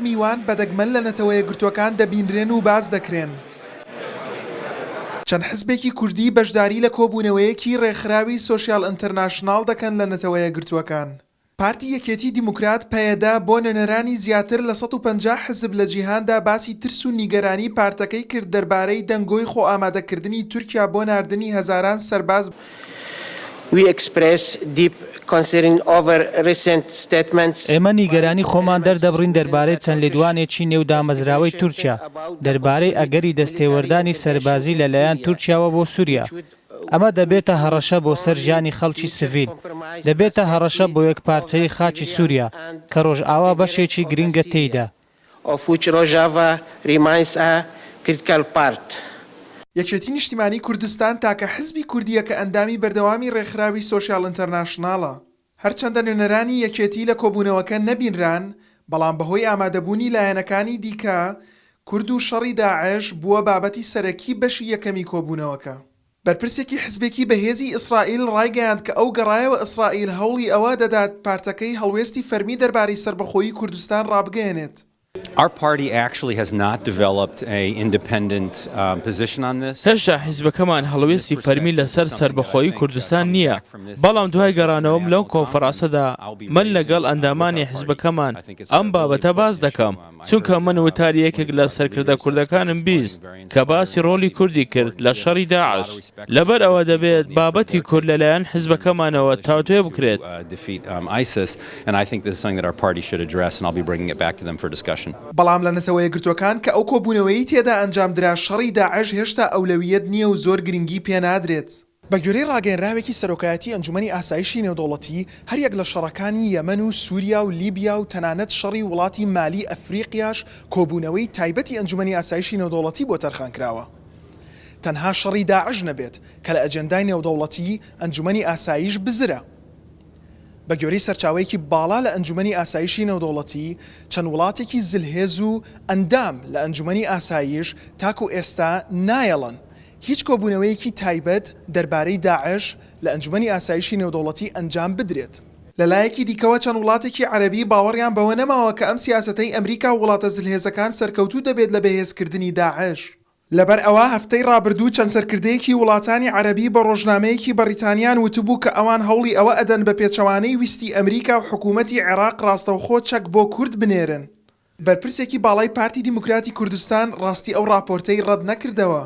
میوان بەدەگمەن لە نەتەوەیە گرتوەکان دەبینرێن و باز دەکرێن. چەند حزبێکی کوردی بەشداری لە کۆبوونەوەیەکی ڕێکخراوی سۆشیال ئینتەرناشناڵ دەکەن لە نەتەوەیە گرتوەکان. پارتی یەکێتی دیموکرات پەیەدا بۆ نوێنەرانی زیاتر لە 150 حزب لە جیهاندا باسی ترس و نیگەرانی پارتەکەی کرد دەربارەی دەنگۆی خۆ ئامادەکردنی تورکیا بۆ ناردنی هەزاران سەرباز. ئێمە نیگەرانی خۆمان دەردەبڕین دەربارەی چەند لێدوانێکی نێودامەزراوەی تورکیا دەربارەی ئەگەری دەستێوەردانی سەربازی لەلایەن تورکیاوە بۆ سووریا. ئەمە دەبێتە هەڕەشە بۆ سەر ژیانی خەڵکی سڤیل، دەبێتە هەڕەشە بۆ یەکپارچەی خاکی سووریا کە ڕۆژئاوا بەشێکی گرنگە تێیدا. یەکێتی نیشتیمانی کوردستان تاکە حزبی کوردیە کە ئەندامی بەردەوامی ڕێکخراوی سۆشیال ئینتەرناشناڵە. هەرچەندە نوێنەرانی یەکێتی لە کۆبوونەوەکە نەبینران، بەڵام بەهۆی ئامادەبوونی لایەنەکانی دیکە کورد و شەڕی داعش بووە بابەتی سەرەکی بەشی یەکەمی کۆبوونەوەکە. بەرپرسێکی حزبێکی بەهێزی ئیسرائیل ڕایگەیاند کە ئەو گەڕایەوە ئیسرائیل هەوڵی ئەوە دەدات پارتەکەی هەڵوێستی فەرمی دەربارەی سربەخۆیی کوردستان ڕابگەیەنێت. Our party actually has not developed an independent position on this. هێشتا حیزبەکەمان هەڵوێستی فەرمی لەسەر سربەخۆیی کوردستان نییە، بەڵام دوای گەڕانەوەم لەو کۆنفەرانسەدا من لەگەڵ ئەندامانی حیزبەکەمان ئەم بابەتە باز دەکەم، چونکە من وتاری یەکێک لە سەرکردە کوردەکانم بیست کە باسی ڕۆلی کوردی کرد لە شەڕی داعش. لەبەر ئەوە دەبێت بابەتی کورد لەلایەن حیزبەکەمانەوە تاوتوێ بکرێت. بەڵام لە نەتەوەیە گرتوەکان کە ئەو کۆبوونەوەی تێدا ئەنجامدرا شەڕی داعش هێشتا ئەولەویەت نییە و زۆر گرنگی پێنادرێت. بە گوێرەی ڕاگەیەنراوێکی سەرۆکایەتی ئەنجومەنی ئاسایشی نێودەوڵەتی هەریەک لە شەڕەکانی یەمەن و سووریا و لیبیا و تەنانەت شەڕی وڵاتی مالی ئەفریقیاش کۆبوونەوەی تایبەتی ئەنجومەنی ئاسایشی نێودەوڵەتی بۆ تەرخان کراوە. تەنها شەڕی داعش نەبێت کە لە ئەجەندای نێودەوڵەتی ئەنجومەنی ئاسایش بزرە. بە گوێرەی سەرچاوەیەکی باڵا لە ئەنجومەنی ئاسایشی نێودەوڵەتی چەند وڵاتێکی زلهێز و ئەندام لە ئەنجومەنی ئاسایش تاکو ئێستا نایەڵن هیچ کۆبوونەوەیەکی تایبەت دەربارەی داعش لە ئەنجومەنی ئاسایشی نێودەوڵەتی ئەنجام بدرێت. لەلایەکی دیکەوە چەند وڵاتێکی عەرەبی باوەڕیان بەوە نەماوە کە ئەم سیاسەتەی ئەمریکا و وڵاتە زلهێزەکان سەرکەوتوو دەبێت لە بەهێزکردنی داعش. لەبەر ئەوە هەفتەی ڕابردوو چەند سەرکردەیەکی وڵاتانی عەرەبی بە ڕۆژنامەیەکی بەریتانیان وتبوو کە ئەوان هەوڵی ئەوە ئەدەن بە پێچەوانەی ویستی ئەمریکا و حکوومەتی عێراق ڕاستەوخۆ چەک بۆ کورد بنێرن. بەرپرسێکی باڵای پارتی دیموکراتی کوردستان ڕاستی ئەو راپۆرتەی ڕەت نەکردەوە.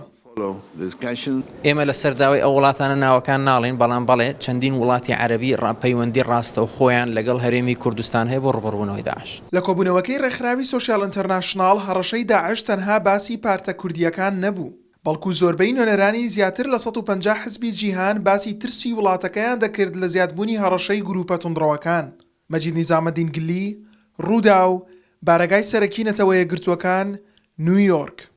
ئێمە لە سەرداوای ئەو وڵاتانە ناوەکان ناڵێن، بەڵام بەڵێ چەندین وڵاتی عەرەبی پەیوەندی ڕاستە و خۆیان لەگەڵ هەرێمی کوردستان هەیە بۆ ڕوبەڕوونەوەی داعش. لە کۆبوونەوەکەی ڕێکخراوی سۆشیال ئینتەرناشناڵ هەڕەشەی داعش تەنها باسی پارتە کوردیەکان نەبوو، بەڵکو زۆربەی نوێنەرانی زیاتر لە 150 حزبی جیهان باسی ترسی وڵاتەکەیان دەکرد لە زیادبوونی هەڕەشەی گروپە توندڕەوەکان. مەجید نیزامەدین گلی، ڕوودا و بارەگای سەرەکی نەتەوەیە گرتووەکان، نیویۆرک.